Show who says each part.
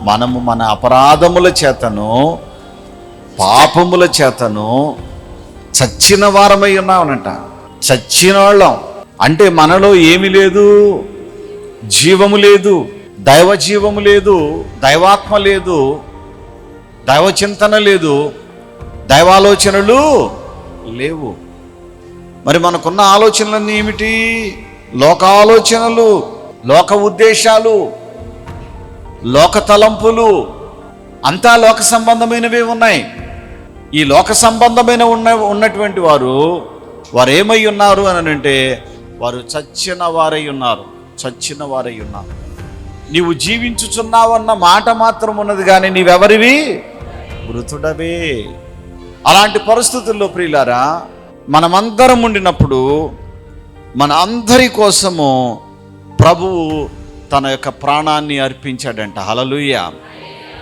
Speaker 1: మనము మన అపరాధముల చేతను పాపముల చేతను చచ్చిన వారమై ఉన్నామనంట. చచ్చిన వాళ్ళం అంటే మనలో ఏమి లేదు, జీవము లేదు, దైవ జీవము లేదు, దైవాత్మ లేదు, దైవ చింతన లేదు, దైవాలోచనలు లేవు. మరి మనకున్న ఆలోచనలన్నీ ఏమిటి? లోక ఆలోచనలు, లోక ఉద్దేశాలు, లోక తలంపులు, అంతా లోక సంబంధమైనవే ఉన్నాయి. ఈ లోక సంబంధమైన ఉన్నటువంటి వారు ఏమై ఉన్నారు అని అంటే వారు చచ్చిన వారై ఉన్నారు. చచ్చిన వారై ఉన్నారు. నీవు జీవించుచున్నావన్న మాట మాత్రం ఉన్నది, కానీ నీవెవరివి? మృతుడవే. అలాంటి పరిస్థితుల్లో ప్రియులారా, మనమందరం ఉండినప్పుడు మన అందరి కోసము ప్రభువు తన యొక్క ప్రాణాన్ని అర్పించాడంట. హల్లెలూయా.